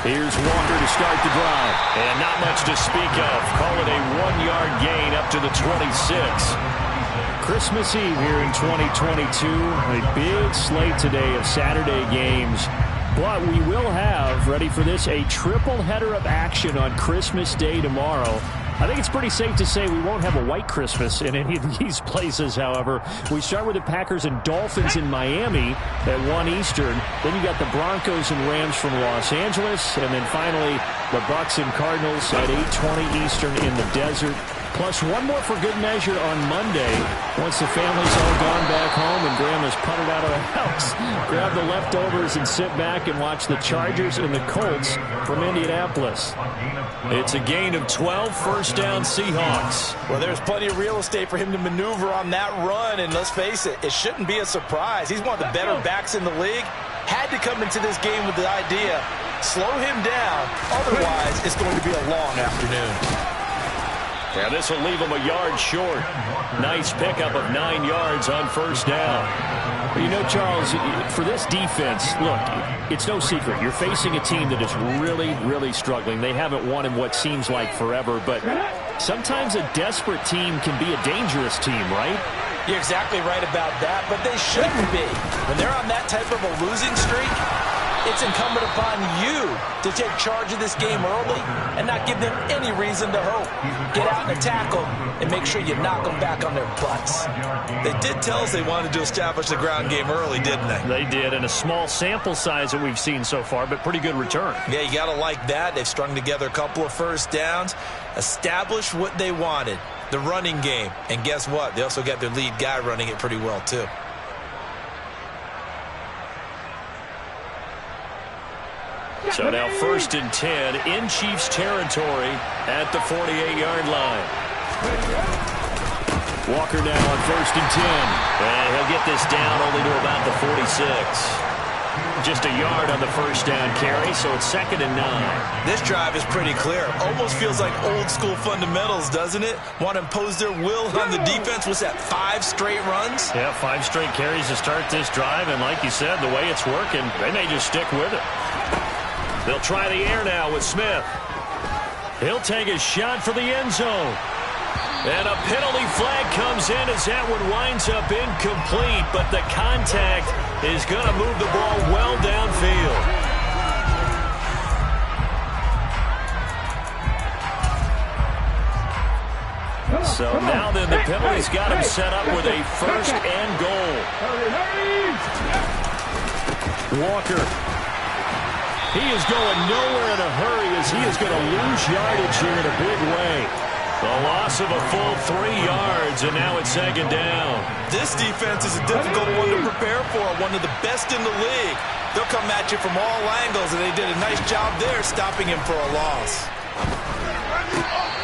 Here's Walker to start the drive. And not much to speak of. Call it a 1-yard gain up to the 26. Christmas Eve here in 2022. A big slate today of Saturday games. But we will have, ready for this, a triple header of action on Christmas Day tomorrow. I think it's pretty safe to say we won't have a white Christmas in any of these places, however. We start with the Packers and Dolphins in Miami at 1 Eastern. Then you got the Broncos and Rams from Los Angeles. And then finally, the Bucs and Cardinals at 8:20 Eastern in the desert. Plus one more for good measure on Monday. Once the family's all gone back home and Grandma's puttered out of the house, grab the leftovers and sit back and watch the Chargers and the Colts from Indianapolis. It's a gain of 12, first down Seahawks. Well, there's plenty of real estate for him to maneuver on that run, and let's face it, it shouldn't be a surprise. He's one of the better backs in the league. Had to come into this game with the idea, slow him down, otherwise it's going to be a long afternoon. Yeah, this will leave him a yard short. Nice pickup of 9 yards on first down. You know, Charles, for this defense, look, it's no secret. You're facing a team that is really, really struggling. They haven't won in what seems like forever, but sometimes a desperate team can be a dangerous team, right? You're exactly right about that, but they shouldn't be. When they're on that type of a losing streak, it's incumbent upon you to take charge of this game early and not give them any reason to hope. Get out and tackle and make sure you knock them back on their butts. They did tell us they wanted to establish the ground game early, didn't they? They did, and a small sample size that we've seen so far, but pretty good return. Yeah, you got to like that. They've strung together a couple of first downs, established what they wanted, the running game. And guess what? They also got their lead guy running it pretty well, too. So now 1st and 10 in Chiefs territory at the 48-yard line. Walker now on 1st and 10. And he'll get this down only to about the 46. Just a yard on the first down carry, so it's 2nd and 9. This drive is pretty clear. Almost feels like old school fundamentals, doesn't it? Want to impose their will on the defense. What's that, 5 straight runs? Yeah, 5 straight carries to start this drive, and like you said, the way it's working, they may just stick with it. They'll try the air now with Smith. He'll take a shot for the end zone. And a penalty flag comes in as that one winds up incomplete, but the contact is going to move the ball well downfield. So now then the penalty's got him set up with a 1st and goal. Walker. He is going nowhere in a hurry as he is going to lose yardage here in a big way. The loss of a full 3 yards, and now it's 2nd down. This defense is a difficult one to prepare for, one of the best in the league. They'll come at you from all angles, and they did a nice job there stopping him for a loss.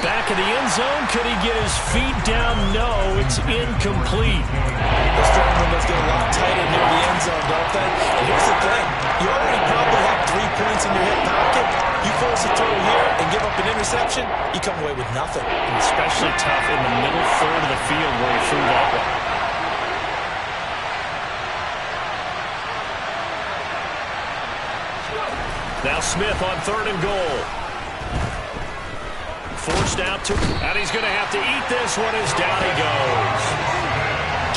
Back in the end zone, could he get his feet down? No, it's incomplete. The strong windows get a lot tighter near the end zone, don't they? And here's the thing. You already probably have 3 points in your hip pocket. You force a throw here and give up an interception, you come away with nothing. And especially tough in the middle third of the field where he threw that one. Now Smith on 3rd and goal. Forced out to, and he's going to have to eat this one as down he goes.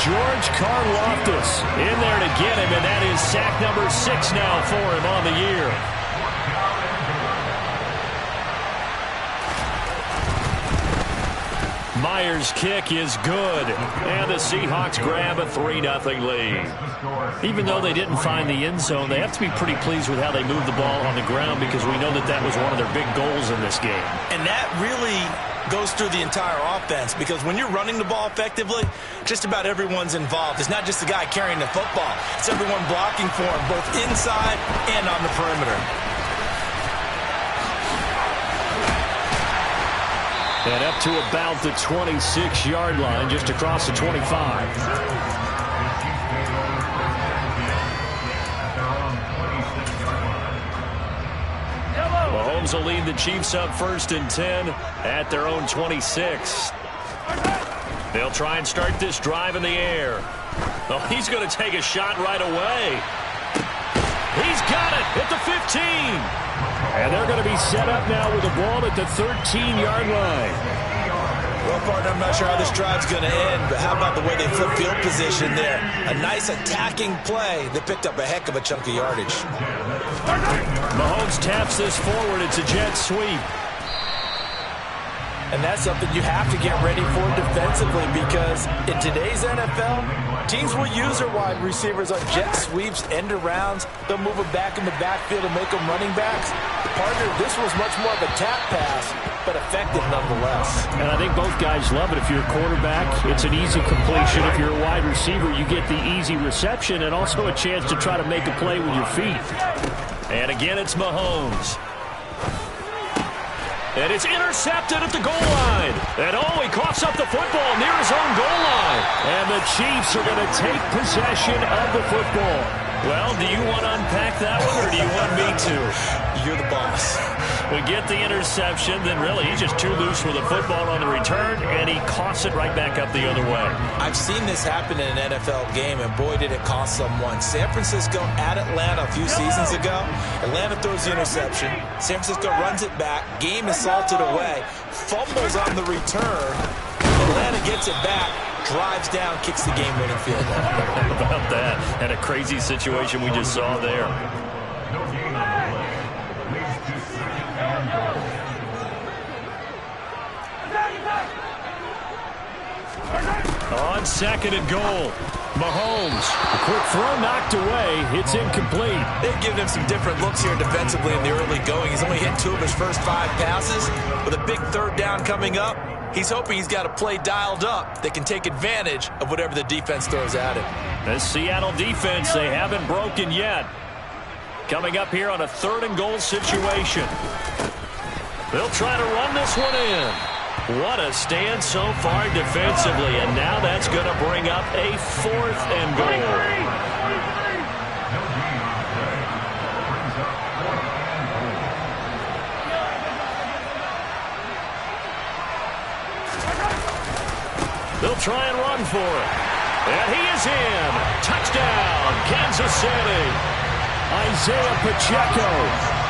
George Karlaftis in there to get him, and that is sack number 6 now for him on the year. Myers' kick is good, and the Seahawks grab a 3-0 lead. Even though they didn't find the end zone, they have to be pretty pleased with how they moved the ball on the ground because we know that that was one of their big goals in this game. And that really goes through the entire offense because when you're running the ball effectively, just about everyone's involved. It's not just the guy carrying the football. It's everyone blocking for him, both inside and on the perimeter. And up to about the 26-yard line, just across the 25. Mahomes will lead the Chiefs up 1st and 10 at their own 26. They'll try and start this drive in the air. Oh, he's going to take a shot right away. He's got it at the 15. And they're going to be set up now with the ball at the 13-yard line. Well, partner, I'm not sure how this drive's going to end, but how about the way they flip field position there? A nice attacking play that picked up a heck of a chunk of yardage. Mahomes taps this forward. It's a jet sweep. And that's something you have to get ready for defensively, because in today's NFL, teams will use their wide receivers on jet sweeps, end arounds. They'll move them back in the backfield and make them running backs. Partner, this was much more of a tap pass, but effective nonetheless. And I think both guys love it. If you're a quarterback, it's an easy completion. If you're a wide receiver, you get the easy reception and also a chance to try to make a play with your feet. And again, it's Mahomes. And it's intercepted at the goal line. And he coughs up the football near his own goal line. And the Chiefs are going to take possession of the football. Well, do you want to unpack that one, or do you want me to? You're the boss. We get the interception, then really he's just too loose with the football on the return, and he coughs it right back up the other way. I've seen this happen in an NFL game, and boy, did it cost someone. San Francisco at Atlanta a few seasons ago. Atlanta throws the interception. San Francisco runs it back. Game is salted away. Fumbles on the return. Atlanta gets it back. Drives down, kicks the game-winning field goal. How about that? And a crazy situation we just saw there. On second and goal, Mahomes. A quick throw knocked away. It's incomplete. They've given him some different looks here defensively in the early going. He's only hit 2 of his first 5 passes. With a big third down coming up, he's hoping he's got a play dialed up that can take advantage of whatever the defense throws at him. The Seattle defense, they haven't broken yet. Coming up here on a 3rd and goal situation. They'll try to run this one in. What a stand so far defensively, and now that's going to bring up a 4th and goal. They'll try and run for it. And he is in. Touchdown, Kansas City. Isaiah Pacheco,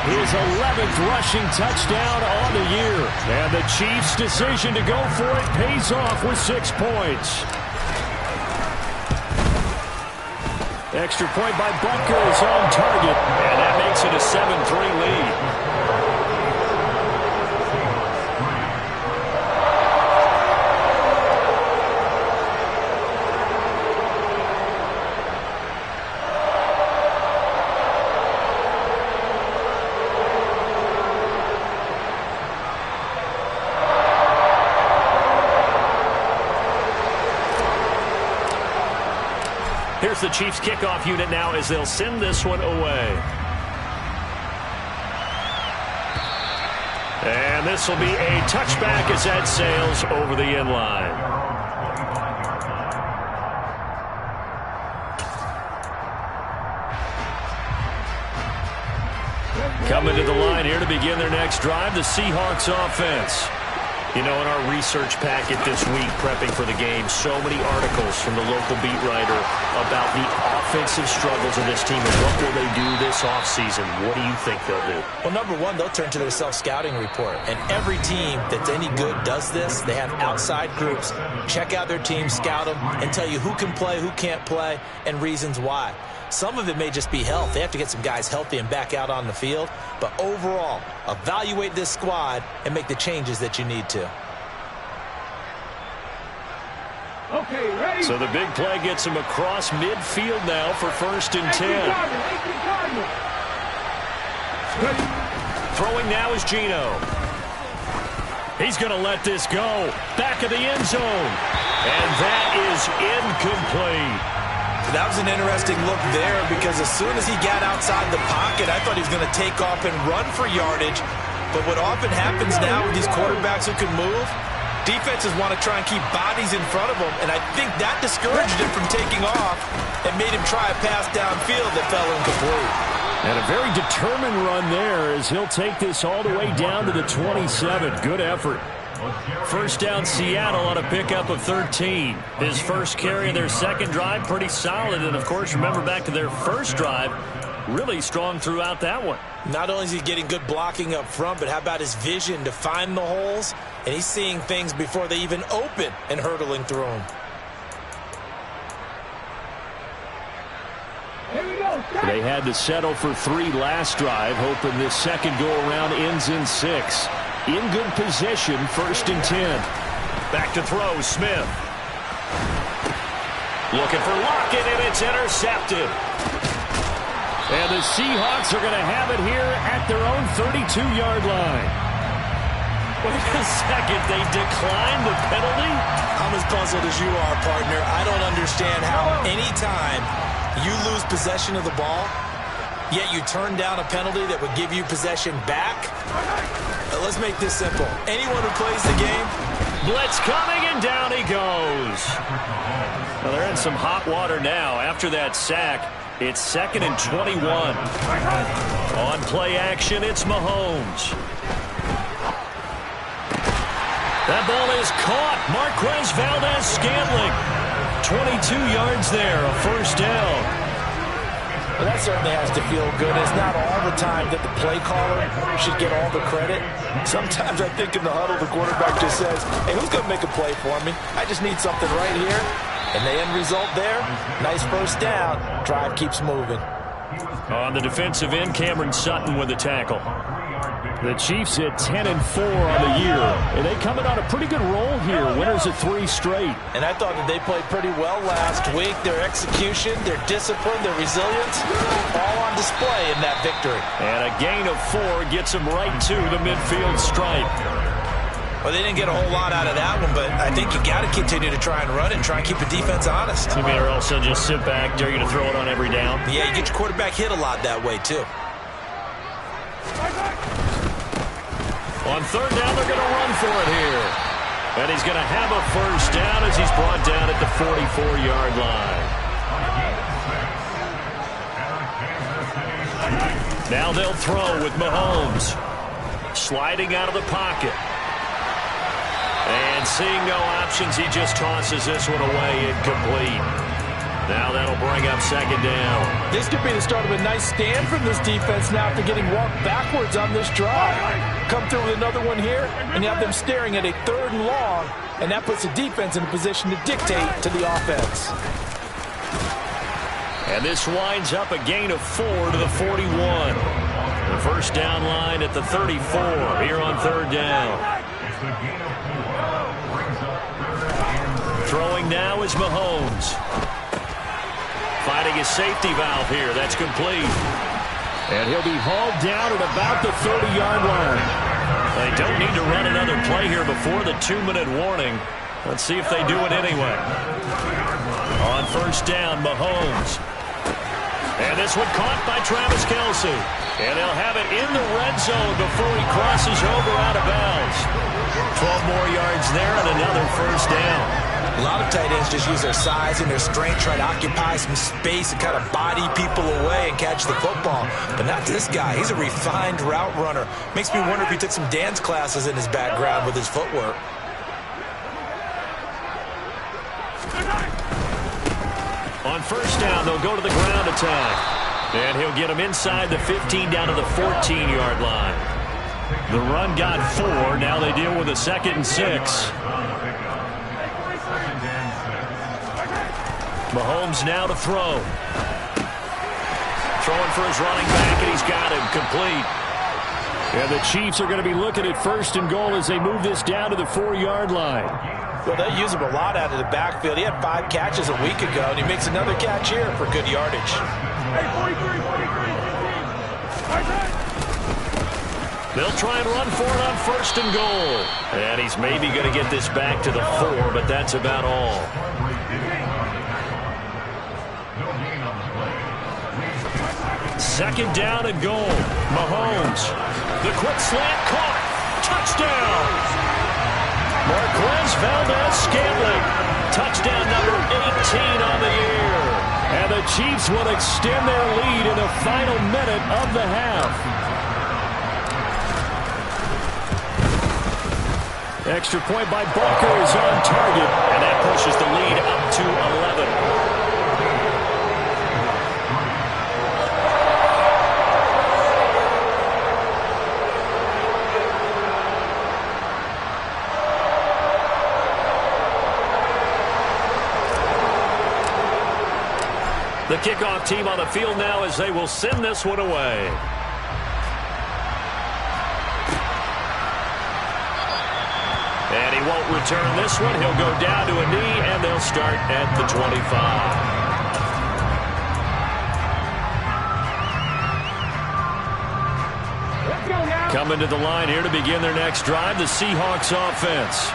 his 11th rushing touchdown on the year. And the Chiefs' decision to go for it pays off with 6 points. Extra point by Butker is on target. And that makes it a 7-3 lead. Here's the Chiefs kickoff unit now as they'll send this one away. And this will be a touchback as that sails over the end line. Coming to the line here to begin their next drive, the Seahawks offense. You know, in our research packet this week, prepping for the game, so many articles from the local beat writer about the offensive struggles of this team and what will they do this offseason. What do you think they'll do? Well, number one, they'll turn to their self-scouting report. And every team that's any good does this. They have outside groups. Check out their team, scout them, and tell you who can play, who can't play, and reasons why. Some of it may just be health. They have to get some guys healthy and back out on the field. But overall, evaluate this squad and make the changes that you need to. Okay, ready. So the big play gets him across midfield now for 1st and 10. Throwing now is Geno. He's going to let this go. Back of the end zone. And that is incomplete. That was an interesting look there because as soon as he got outside the pocket, I thought he was going to take off and run for yardage. But what often happens now with these quarterbacks who can move, defenses want to try and keep bodies in front of them, and I think that discouraged him from taking off and made him try a pass downfield that fell incomplete. And a very determined run there as he'll take this all the way down to the 27. Good effort. 1st down Seattle on a pickup of 13. His first carry of their second drive, pretty solid. And, of course, remember back to their first drive, Really strong throughout that one. Not only is he getting good blocking up front, but how about his vision to find the holes? And he's seeing things before they even open and hurdling through them. They had to settle for 3 last drive, hoping this second go-around ends in 6. In good position, 1st and 10. Back to throw, Smith. Looking for Lockett, and it's intercepted. And the Seahawks are going to have it here at their own 32-yard line. Wait a second, they declined the penalty? I'm as puzzled as you are, partner. I don't understand how any time you lose possession of the ball, yet you turn down a penalty that would give you possession back. Let's make this simple. Anyone who plays the game, blitz coming, and down he goes. Well, they're in some hot water now. After that sack, it's 2nd and 21. On play action, it's Mahomes. That ball is caught. Marquez Valdez-Scantling. 22 yards there, a 1st down. Well, that certainly has to feel good. It's not all the time that the play caller should get all the credit. Sometimes I think in the huddle, the quarterback just says, hey, who's going to make a play for me? I just need something right here. And the end result there, nice 1st down. Drive keeps moving. On the defensive end, Cameron Sutton with the tackle. The Chiefs at 10-4 on the year, and they coming on a pretty good roll here. Winners of 3 straight. And I thought that they played pretty well last week. Their execution, their discipline, their resilience, all on display in that victory. And a gain of 4 gets them right to the midfield stripe. Well, they didn't get a whole lot out of that one, but I think you got to continue to try and run it and try and keep the defense honest. You mean, or else they'll just sit back, dare you to throw it on every down? Yeah, you get your quarterback hit a lot that way, too. On 3rd down, they're going to run for it here. And he's going to have a 1st down as he's brought down at the 44-yard line. Now they'll throw with Mahomes. Sliding out of the pocket. And seeing no options, he just tosses this one away, incomplete. Now that'll bring up 2nd down. This could be the start of a nice stand from this defense now after getting walked backwards on this drive. Come through with another one here, and you have them staring at a 3rd and long, and that puts the defense in a position to dictate to the offense. And this winds up a gain of 4 to the 41. The 1st down line at the 34 here on 3rd down. Throwing now is Mahomes. Finding his safety valve here. That's complete. And he'll be hauled down at about the 30-yard line. They don't need to run another play here before the 2-minute warning. Let's see if they do it anyway. On 1st down, Mahomes. And this one caught by Travis Kelce. And they'll have it in the red zone before he crosses over out of bounds. 12 more yards there and another 1st down. A lot of tight ends just use their size and their strength, try to occupy some space and kind of body people away and catch the football. But not this guy. He's a refined route runner. Makes me wonder if he took some dance classes in his background with his footwork. On 1st down, they'll go to the ground attack. And he'll get him inside the 15 down to the 14-yard line. The run got 4. Now they deal with a 2nd and 6. Mahomes now to throw. Throwing for his running back, and he's got him complete. And the Chiefs are going to be looking at 1st and goal as they move this down to the 4-yard line. Well, they use him a lot out of the backfield. He had 5 catches a week ago, and he makes another catch here for good yardage. They'll try and run for it on 1st and goal. And he's maybe going to get this back to the 4, but that's about all. Second down and goal. Mahomes. The quick slant caught. Touchdown. Marquez Valdez-Scantling. Touchdown number 18 on the year. And the Chiefs will extend their lead in the final minute of the half. Extra point by Barker is on target. And that pushes the lead up to 11. The kickoff team on the field now as they will send this one away. And he won't return this one. He'll go down to a knee, and they'll start at the 25. Coming to the line here to begin their next drive, the Seahawks offense.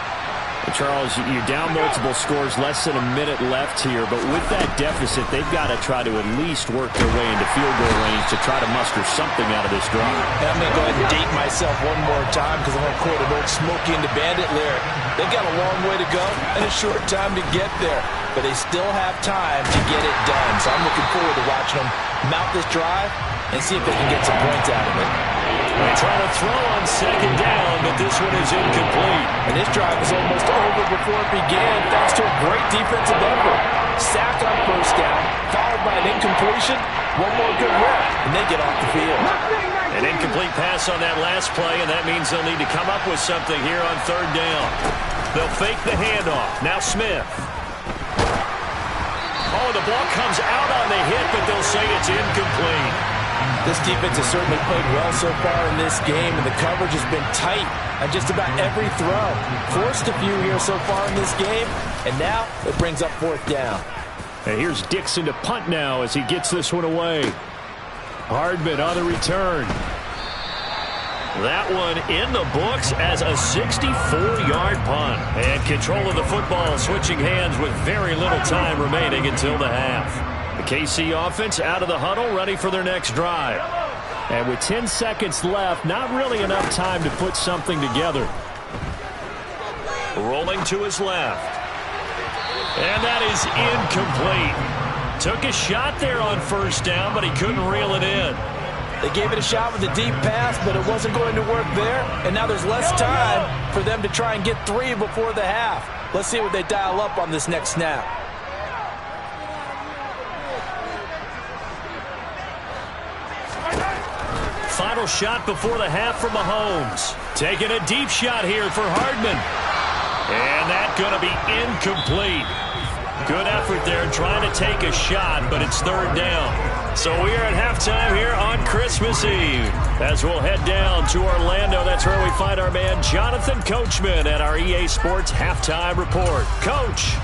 Charles, you're down multiple scores, less than a minute left here, but with that deficit, they've got to try to at least work their way into field goal range to try to muster something out of this drive. I'm going to go ahead and date myself one more time because I'm going to quote an old Smokey and the Bandit lyric. They've got a long way to go and a short time to get there, but they still have time to get it done. So I'm looking forward to watching them mount this drive and see if they can get some points out of it. They try to throw on second down, but this one is incomplete. And this drive was almost over before it began thanks to a great defensive effort. Sack on first down, followed by an incompletion. One more good rep, and they get off the field. An incomplete pass on that last play, and that means they'll need to come up with something here on third down. They'll fake the handoff. Now Smith. Oh, the ball comes out on the hit, but they'll say it's incomplete. This defense has certainly played well so far in this game, and the coverage has been tight on just about every throw. Forced a few here so far in this game, and now it brings up fourth down. And here's Dixon to punt now as he gets this one away. Hardman on the return. That one in the books as a 64-yard punt. And control of the football switching hands with very little time remaining until the half. The KC offense out of the huddle, ready for their next drive. And with 10 seconds left, not really enough time to put something together. Rolling to his left. And that is incomplete. Took a shot there on first down, but he couldn't reel it in. They gave it a shot with a deep pass, but it wasn't going to work there. And now there's less time for them to try and get three before the half. Let's see what they dial up on this next snap. Final shot before the half for Mahomes. Taking a deep shot here for Hardman. And that's going to be incomplete. Good effort there trying to take a shot, but it's third down. So we are at halftime here on Christmas Eve. As we'll head down to Orlando, that's where we find our man Jonathan Coachman at our EA Sports Halftime Report. Coach.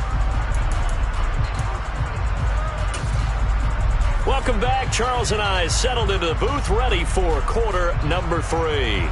Welcome back. Charles and I settled into the booth, ready for quarter number 3.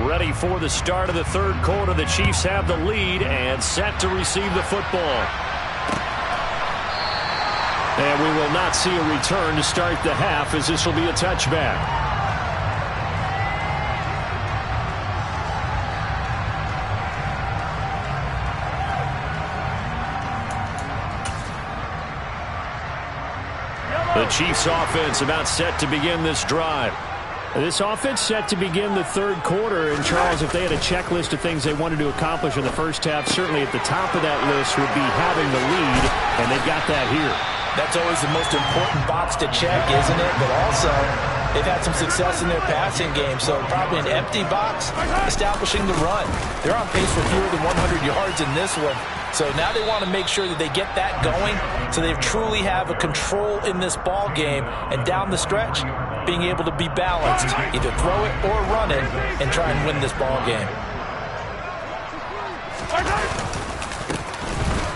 Ready for the start of the third quarter. The Chiefs have the lead and set to receive the football. And we will not see a return to start the half, as this will be a touchback. The Chiefs offense about set to begin this drive. This offense set to begin the third quarter. And, Charles, if they had a checklist of things they wanted to accomplish in the first half, certainly at the top of that list would be having the lead, and they've got that here. That's always the most important box to check, isn't it? But also, they've had some success in their passing game, so probably an empty box, establishing the run. They're on pace for fewer than 100 yards in this one. So now they want to make sure that they get that going so they truly have a control in this ball game, and down the stretch, being able to be balanced, either throw it or run it, and try and win this ball game.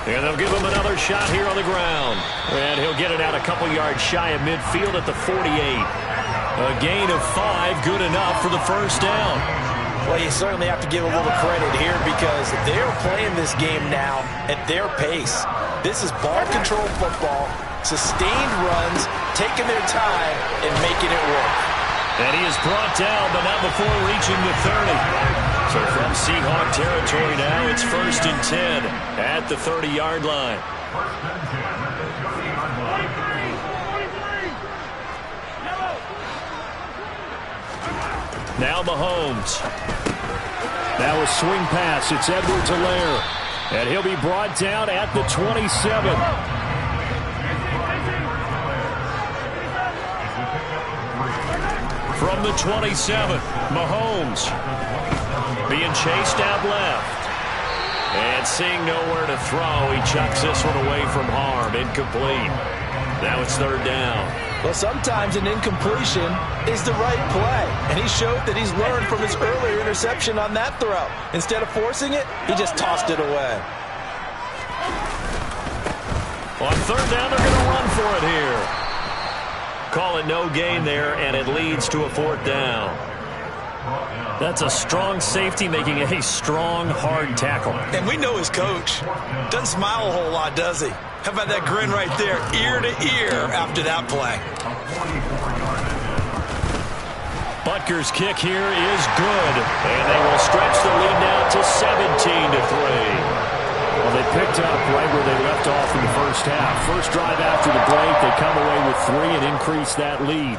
And they'll give him another shot here on the ground. And he'll get it out a couple yards shy of midfield at the 48. A gain of 5, good enough for the first down. Well, you certainly have to give a little credit here because they're playing this game now at their pace. This is ball control football, sustained runs, taking their time, and making it work. And he is brought down, but not before reaching the 30. So from Seahawk territory now, it's 1st and 10 at the 30-yard line. Now Mahomes. Now a swing pass. It's Edwards-Helaire. And he'll be brought down at the 27. From the 27, Mahomes being chased out left. And seeing nowhere to throw, he chucks this one away from harm. Incomplete. Now it's third down. Well, sometimes an incompletion is the right play. And he showed that he's learned from his earlier interception on that throw. Instead of forcing it, he just tossed it away. On third down, they're going to run for it here. Call it no gain there, and it leads to a fourth down. That's a strong safety making a strong, hard tackle. And we know his coach. Doesn't smile a whole lot, does he? How about that grin right there, ear to ear after that play? Butker's kick here is good, and they will stretch the lead now to 17-3. Well, they picked up right where they left off in the first half. First drive after the break, they come away with 3 and increase that lead.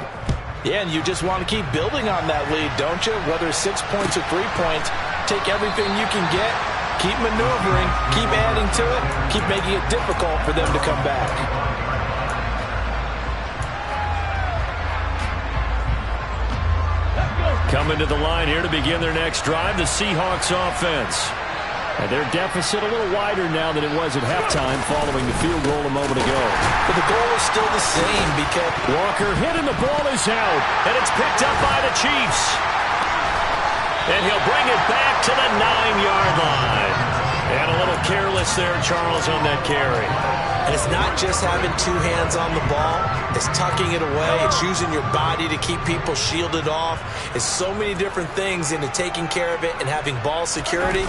Yeah, and you just want to keep building on that lead, don't you? Whether it's 6 points or 3 points, take everything you can get, keep maneuvering, keep adding to it, keep making it difficult for them to come back. Coming to the line here to begin their next drive, the Seahawks offense. And their deficit a little wider now than it was at halftime following the field goal a moment ago. But the goal is still the same because Walker hit and the ball is out. And it's picked up by the Chiefs. And he'll bring it back to the 9-yard line. And a little careless there, Charles, on that carry. And it's not just having 2 hands on the ball. It's tucking it away. It's using your body to keep people shielded off. It's so many different things into taking care of it and having ball security.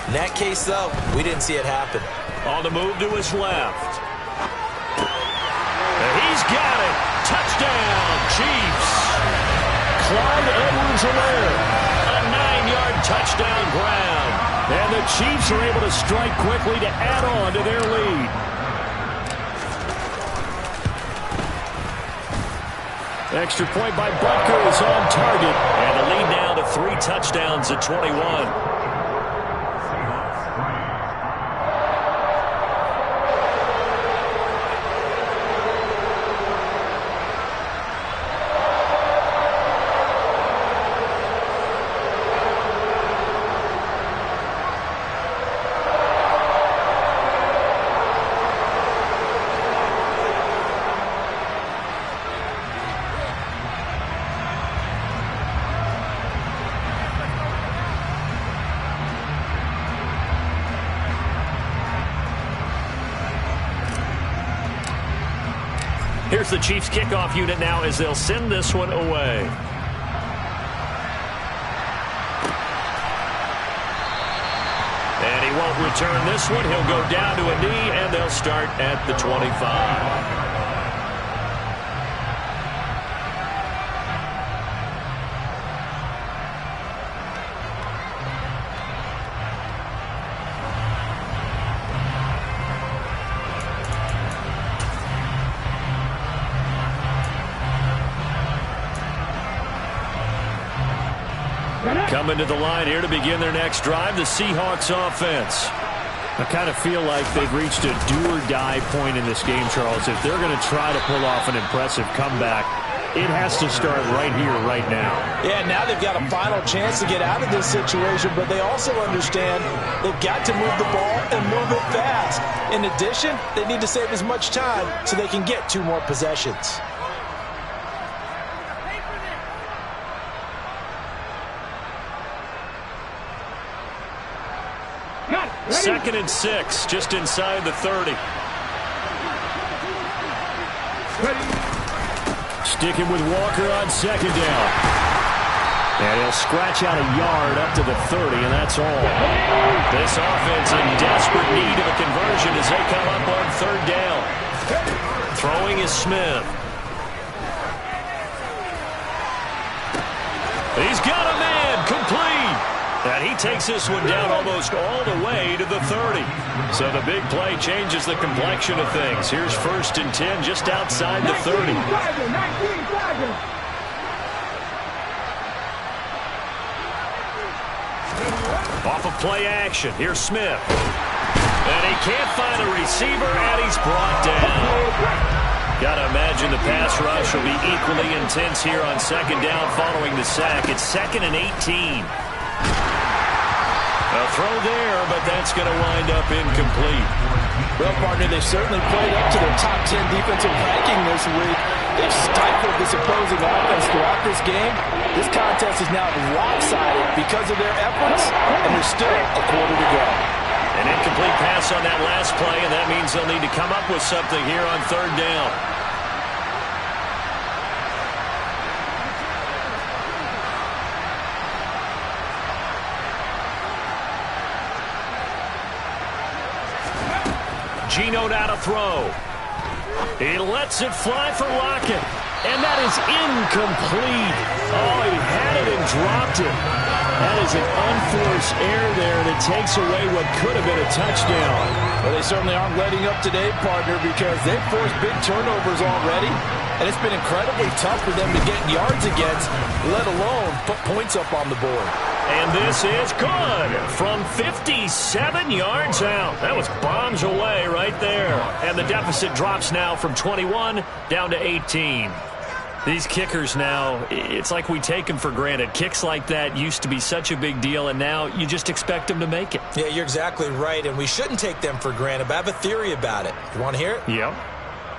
In that case, though, we didn't see it happen. On the move to his left. And he's got it. Touchdown, Chiefs. Clyde Edwards-Helaire. A 9-yard touchdown ground. And the Chiefs are able to strike quickly to add on to their lead. Extra point by Butker is on target. And the lead now to 3 touchdowns at 21. Here's the Chiefs kickoff unit now as they'll send this one away. And he won't return this one. He'll go down to a knee, and they'll start at the 25. Coming to the line here to begin their next drive, the Seahawks offense. I kind of feel like they've reached a do-or-die point in this game, Charles. If they're going to try to pull off an impressive comeback, it has to start right here, right now. Yeah, now they've got a final chance to get out of this situation, but they also understand they've got to move the ball and move it fast. In addition, they need to save as much time so they can get 2 more possessions. Second and 6, just inside the 30. Sticking with Walker on second down. And he'll scratch out a yard up to the 30, and that's all. This offense in desperate need of a conversion as they come up on third down. Throwing is Smith. He's got a man, complete. And he takes this one down almost all the way to the 30. So the big play changes the complexion of things. Here's 1st and 10 just outside the 30. play action. Here's Smith. And he can't find a receiver, and he's brought down. Got to imagine the pass rush will be equally intense here on second down following the sack. It's 2nd and 18. A throw there, but that's going to wind up incomplete. Well, partner, they certainly played up to their top 10 defensive ranking this week. They've stifled this opposing offense throughout this game. This contest is now lopsided because of their efforts, and there's still a quarter to go. An incomplete pass on that last play, and that means they'll need to come up with something here on third down. Geno now to throw. He lets it fly for Lockett. And that is incomplete. Oh, he had it and dropped it. That is an unforced error there, and it takes away what could have been a touchdown. Well, they certainly aren't letting up today, partner, because they've forced big turnovers already. And it's been incredibly tough for them to get yards against, let alone put points up on the board. And this is good from 57 yards out. That was bombs away right there. And the deficit drops now from 21 down to 18. These kickers now, it's like we take them for granted. Kicks like that used to be such a big deal, and now you just expect them to make it. Yeah, you're exactly right, and we shouldn't take them for granted, but I have a theory about it. You want to hear it? Yep.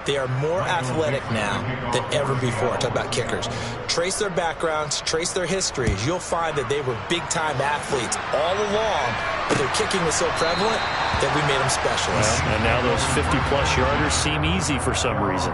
They are more athletic now than ever before. Talk about kickers. Trace their backgrounds, trace their histories. You'll find that they were big-time athletes all along, but their kicking was so prevalent that we made them specialists. Well, and now those 50-plus yarders seem easy for some reason.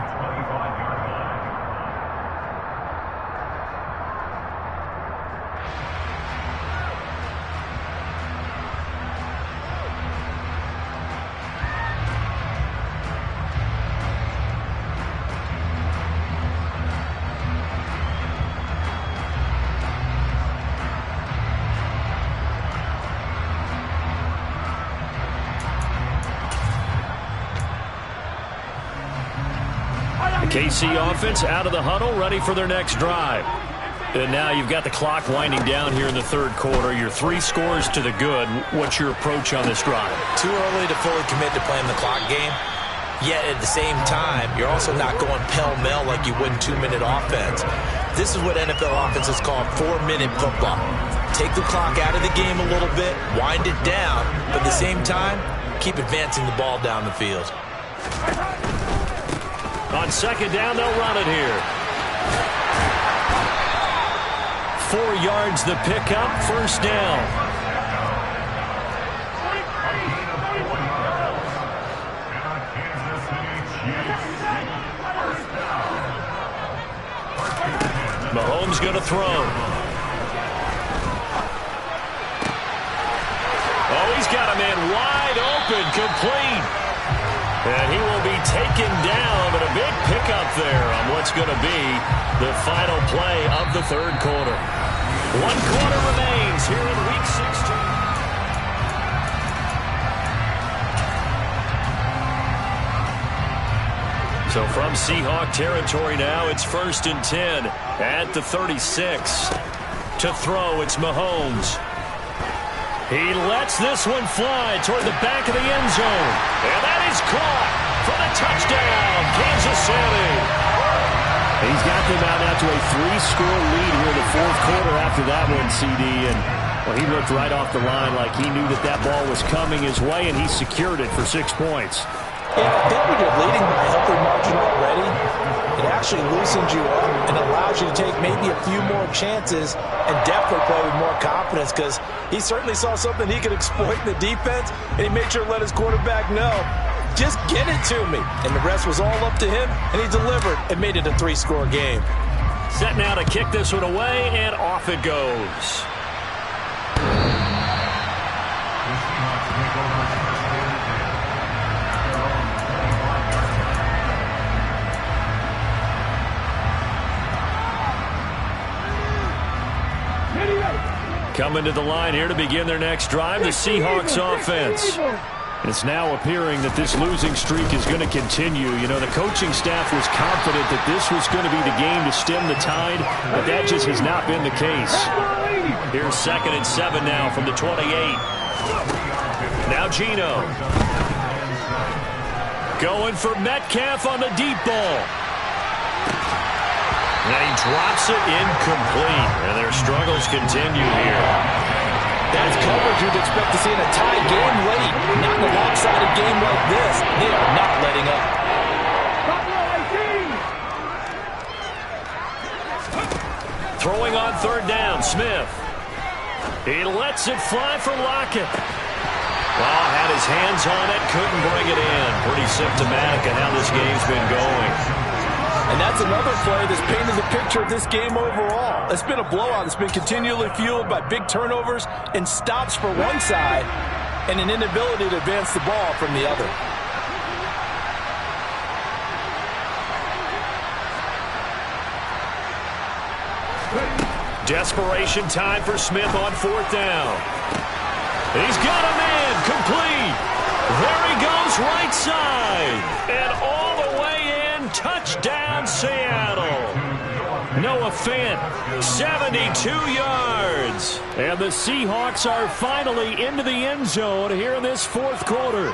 KC offense out of the huddle, ready for their next drive. And now you've got the clock winding down here in the third quarter. Your 3 scores to the good. What's your approach on this drive? Too early to fully commit to playing the clock game. Yet at the same time, you're also not going pell-mell like you would in 2-minute offense. This is what NFL offenses call 4-minute football. Take the clock out of the game a little bit, wind it down, but at the same time, keep advancing the ball down the field. On second down, they'll run it here. 4 yards the pickup, first down. Mahomes going to throw. Oh, he's got a man wide open, complete. And he will be taken down, but a big pickup there on what's going to be the final play of the third quarter. 1 quarter remains here in Week 16. So from Seahawk territory now, it's 1st and 10 at the 36. To throw, it's Mahomes. He lets this one fly toward the back of the end zone. And that is caught for the touchdown, Kansas City. He's got them out now to a 3-score lead here in the fourth quarter after that one, CD. And well, he looked right off the line like he knew that that ball was coming his way, and he secured it for 6 points. Yeah, I think when you're leading by a healthy margin already, it actually loosens you up and allows you to take maybe a few more chances and definitely play with more confidence, because he certainly saw something he could exploit in the defense, and he made sure to let his quarterback know, just get it to me. And the rest was all up to him, and he delivered and made it a 3-score game. Set now to kick this one away, and off it goes. Coming to the line here to begin their next drive, the Seahawks offense. It's now appearing that this losing streak is going to continue. You know, the coaching staff was confident that this was going to be the game to stem the tide, but that just has not been the case. Here's 2nd and 7 now from the 28. Now Geno. Going for Metcalf on the deep ball. And he drops it incomplete. And their struggles continue here. That's coverage you'd expect to see in a tie game late. Not in a lopsided game like this. They are not letting up. Throwing on third down, Smith. He lets it fly for Lockett. Well, had his hands on it, couldn't bring it in. Pretty symptomatic of how this game's been going. And that's another play that's painted the picture of this game overall. It's been a blowout. It's been continually fueled by big turnovers and stops for one side and an inability to advance the ball from the other. Desperation time for Smith on fourth down. He's got a man complete. There he goes right side. And all the way in, touchdown Seattle. Noah Fant, 72 yards. And the Seahawks are finally into the end zone here in this fourth quarter.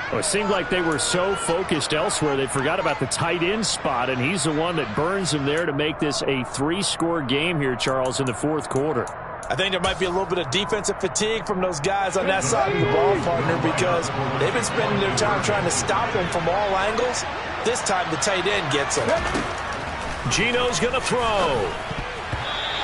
Well, it seemed like they were so focused elsewhere they forgot about the tight end spot, and he's the one that burns them there to make this a three-score game here, Charles, in the fourth quarter. I think there might be a little bit of defensive fatigue from those guys on that side of the ball, partner, because they've been spending their time trying to stop him from all angles. This time the tight end gets him. Geno's going to throw.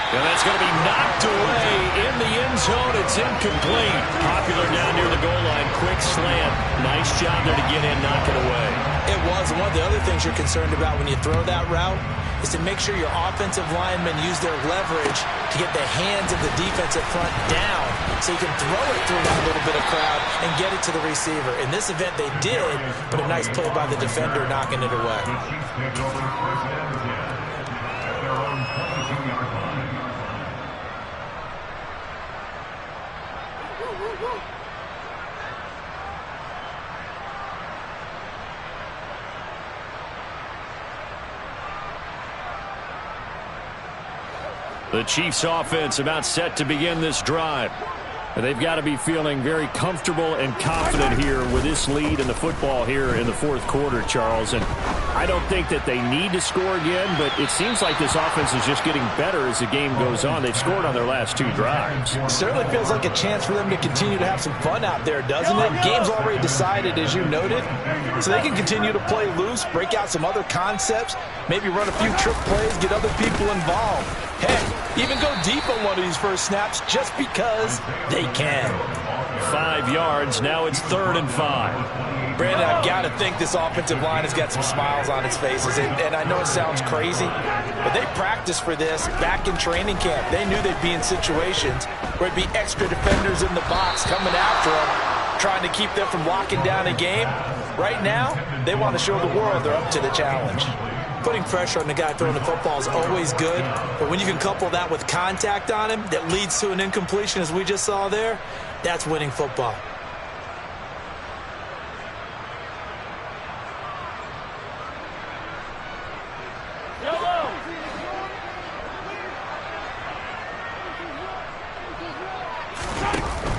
And that's going to be knocked away in the end zone. It's incomplete. Popular down near the goal line. Quick slant. Nice job there to get in, knock it away. It was. One of the other things you're concerned about when you throw that route is to make sure your offensive linemen use their leverage to get the hands of the defensive front down so you can throw it through that little bit of crowd and get it to the receiver. In this event, they did, but a nice play by the defender knocking it away. The Chiefs offense about set to begin this drive. And they've got to be feeling very comfortable and confident here with this lead in the football here in the fourth quarter, Charles. And I don't think that they need to score again, but it seems like this offense is just getting better as the game goes on. They've scored on their last two drives. Certainly feels like a chance for them to continue to have some fun out there, doesn't it? Game's already decided, as you noted, so they can continue to play loose, break out some other concepts, maybe run a few trick plays, get other people involved. Heck, even go deep on one of these first snaps just because they can. 5 yards. Now it's 3rd and 5. Brandon, I've got to think this offensive line has got some smiles on its faces. And I know it sounds crazy, but they practiced for this back in training camp. They knew they'd be in situations where it'd be extra defenders in the box coming after them, trying to keep them from locking down a game. Right now, they want to show the world they're up to the challenge. Putting pressure on the guy throwing the football is always good, but when you can couple that with contact on him that leads to an incompletion, as we just saw there, that's winning football.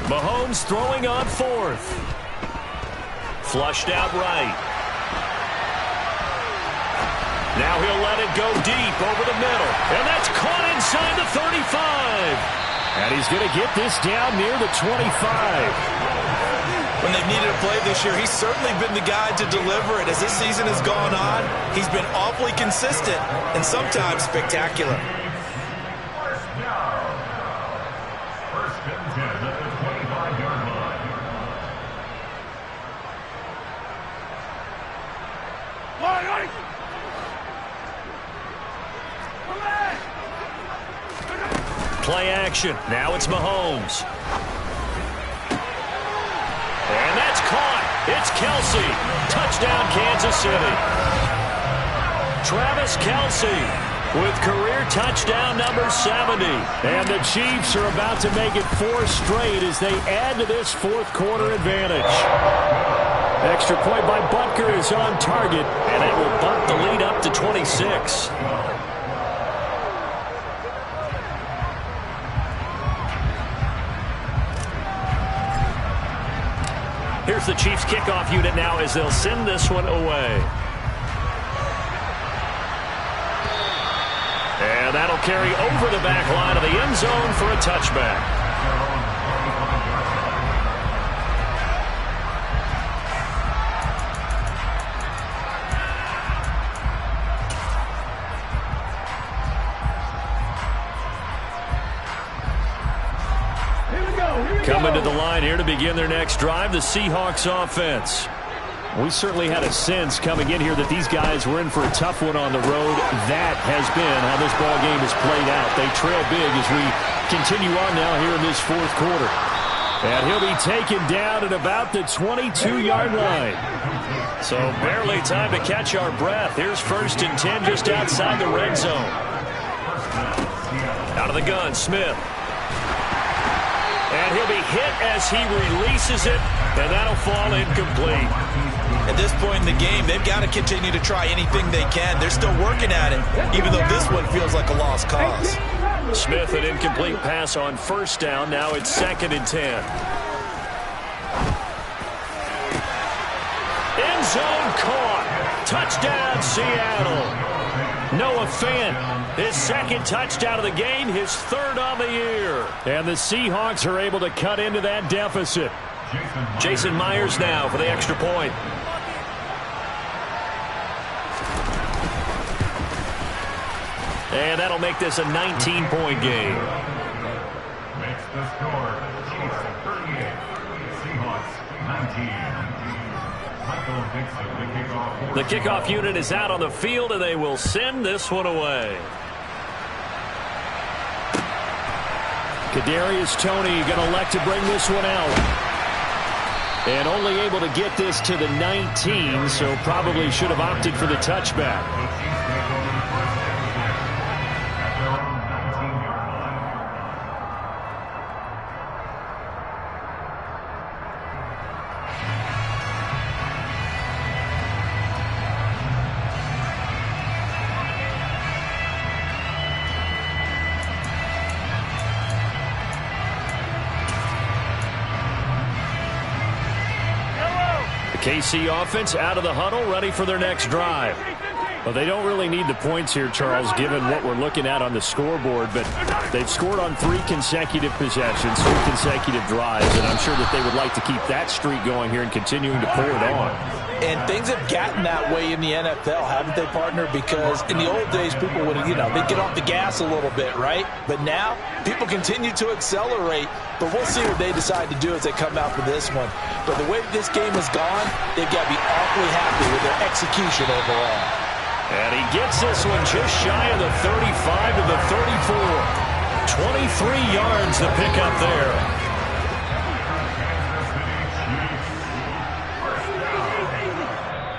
Mahomes throwing on 4th. Flushed out right. Now he'll let it go deep over the middle. And that's caught inside the 35. And he's going to get this down near the 25. When they've needed a play this year, he's certainly been the guy to deliver it. As this season has gone on, he's been awfully consistent and sometimes spectacular. Play action. Now it's Mahomes. And that's caught. It's Kelsey. Touchdown, Kansas City. Travis Kelsey with career touchdown number 70. And the Chiefs are about to make it 4 straight as they add to this fourth quarter advantage. Extra point by Butker is on target, and it will bump the lead up to 26. Here's the Chiefs kickoff unit now as they'll send this one away. And that'll carry over the back line of the end zone for a touchback. Coming to the line here to begin their next drive, the Seahawks offense. We certainly had a sense coming in here that these guys were in for a tough one on the road. That has been how this ball game has played out. They trail big as we continue on now here in this fourth quarter. And he'll be taken down at about the 22-yard line. So barely time to catch our breath. Here's 1st and 10 just outside the red zone. Out of the gun, Smith. And he'll be hit as he releases it, and that'll fall incomplete. At this point in the game, they've got to continue to try anything they can. They're still working at it, even though this one feels like a lost cause. Smith, an incomplete pass on 1st down. Now it's 2nd and 10. End zone caught. Touchdown, Seattle. Noah Fant, his 2nd touchdown of the game, his 3rd on the year. And the Seahawks are able to cut into that deficit. Jason Myers now for the extra point. And that'll make this a 19-point game. Makes the score Chiefs 38, Seahawks 19. The kickoff unit is out on the field, and they will send this one away. Kadarius Toney going to elect to bring this one out. And only able to get this to the 19, so probably should have opted for the touchback. KC offense out of the huddle, ready for their next drive. Well, they don't really need the points here, Charles, given what we're looking at on the scoreboard, but they've scored on 3 consecutive possessions, 3 consecutive drives, and I'm sure that they would like to keep that streak going here and continuing to pour it on. And things have gotten that way in the NFL, haven't they, partner? Because in the old days, people would, they'd get off the gas a little bit, right? But now, people continue to accelerate, but we'll see what they decide to do as they come out for this one. But the way this game has gone, they've got to be awfully happy with their execution overall. And he gets this one just shy of the 35 to the 34. 23 yards to pick up there.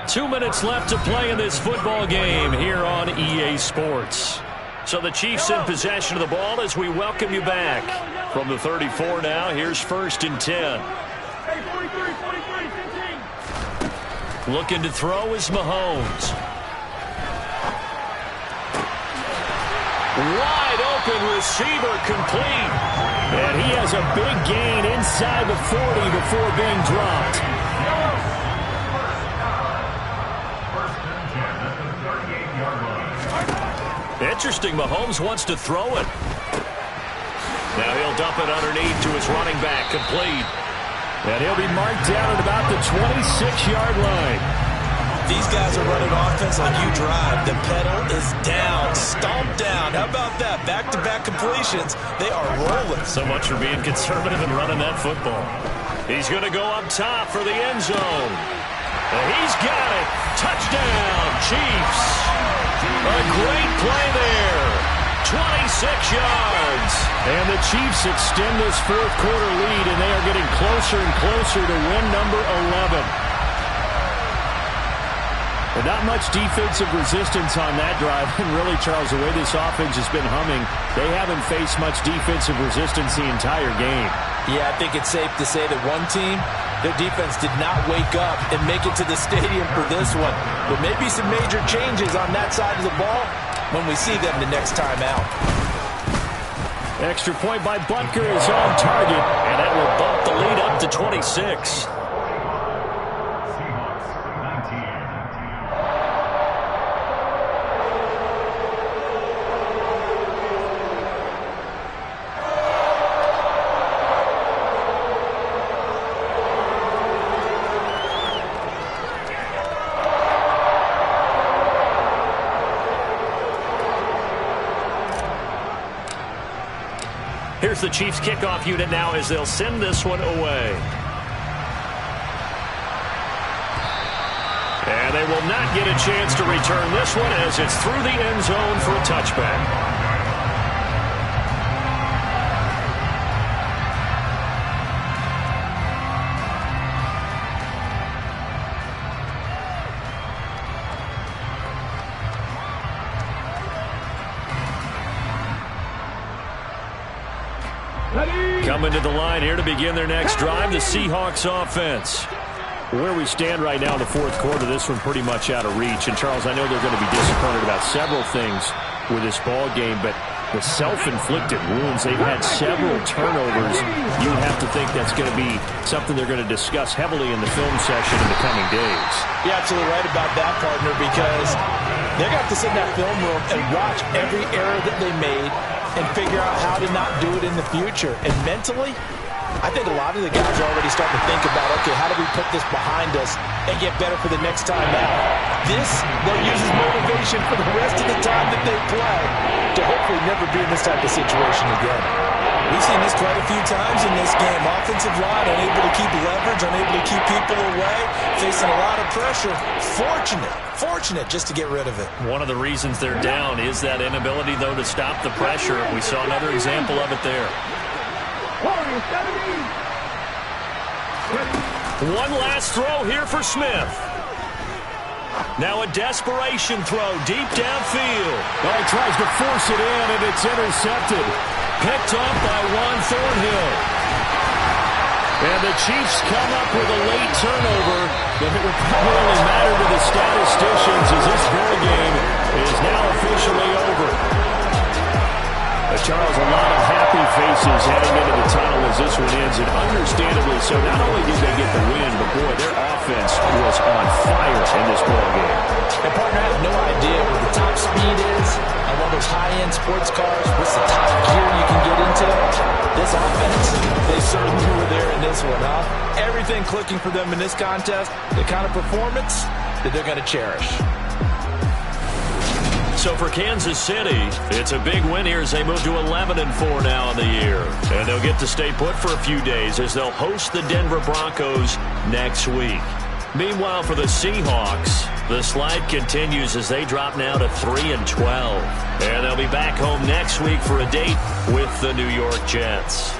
2 minutes left to play in this football game here on EA Sports. So the Chiefs in possession of the ball as we welcome you back. From the 34 now, here's 1st and 10. Looking to throw is Mahomes. Wide open receiver complete. And he has a big gain inside the 40 before being dropped. Interesting, Mahomes wants to throw it. Now he'll dump it underneath to his running back, complete. And he'll be marked down at about the 26-yard line. These guys are running offense like you drive. The pedal is down, stomped down. How about that? Back-to-back completions. They are rolling. So much for being conservative and running that football. He's going to go up top for the end zone. And he's got it. Touchdown, Chiefs. A great play there. 26 yards. And the Chiefs extend this fourth quarter lead, and they are getting closer and closer to win number 11. But not much defensive resistance on that drive. And really, Charles, the way this offense has been humming, they haven't faced much defensive resistance the entire game. Yeah, I think it's safe to say that one team, their defense did not wake up and make it to the stadium for this one. There may be some major changes on that side of the ball when we see them the next time out. Extra point by Butker is on target, and that will bump the lead up to 26. Here's the Chiefs kickoff unit now as they'll send this one away. And they will not get a chance to return this one as it's through the end zone for a touchback. Coming to the line here to begin their next drive, the Seahawks offense. Where we stand right now in the fourth quarter, this one pretty much out of reach. And, Charles, I know they're going to be disappointed about several things with this ball game, but the self-inflicted wounds, they've had several turnovers. You have to think that's going to be something they're going to discuss heavily in the film session in the coming days. You're absolutely right about that, partner, because they're going to have to sit in that film room and watch every error that they made and figure out how to not do it in the future. And mentally, I think a lot of the guys are already starting to think about, okay, how do we put this behind us and get better for the next time out? This, they'll use as motivation for the rest of the time that they play to hopefully never be in this type of situation again. We've seen this quite a few times in this game. Offensive line unable to keep leverage, unable to keep people away, facing a lot of pressure. Fortunate just to get rid of it. One of the reasons they're down is that inability, though, to stop the pressure. We saw another example of it there. One last throw here for Smith. Now a desperation throw deep downfield. Oh, he tries to force it in, and it's intercepted. Picked up by Juan Thornhill. And the Chiefs come up with a late turnover, but it will probably matter to the statisticians as this ball game is now officially over. Charles, a lot of happy faces heading into the tunnel as this one ends, and understandably so. Not only did they get the win, but boy, their offense was on fire in this ball game. And partner, I have no idea what the top speed is on one of those high-end sports cars. What's the top gear you can get into? This offense, they certainly were there in this one, huh? Everything clicking for them in this contest, the kind of performance that they're going to cherish. So for Kansas City, it's a big win here as they move to 11-4 now in the year. And they'll get to stay put for a few days as they'll host the Denver Broncos next week. Meanwhile, for the Seahawks, the slide continues as they drop now to 3-12. And they'll be back home next week for a date with the New York Jets.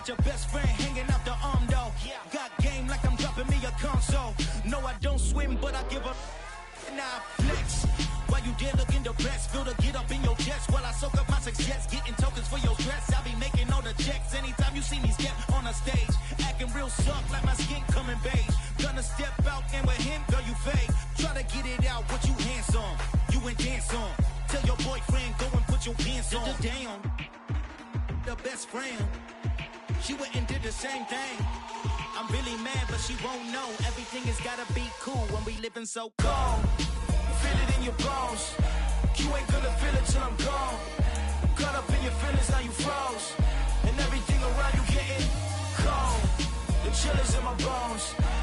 got your best friend hanging out the arm though. Got game like I'm dropping me a console. No, I don't swim, but I give a nah flex. While you there looking the best, feel the get up in your chest while I soak up my success, getting tokens for your stress. I be making all the checks anytime you see me step on a stage, acting real soft like my skin coming beige. Gonna step out and with him, girl, you fake. Try to get it out, what you hands on, you and dance on. Tell your boyfriend, go and put your pants on. Down, the best friend, she went and did the same thing. I'm really mad, but she won't know. Everything has gotta be cool when we living so cold. Feel it in your bones. You ain't gonna feel it till I'm gone. Caught up in your feelings, now you froze. And everything around you getting cold. The chill is in my bones.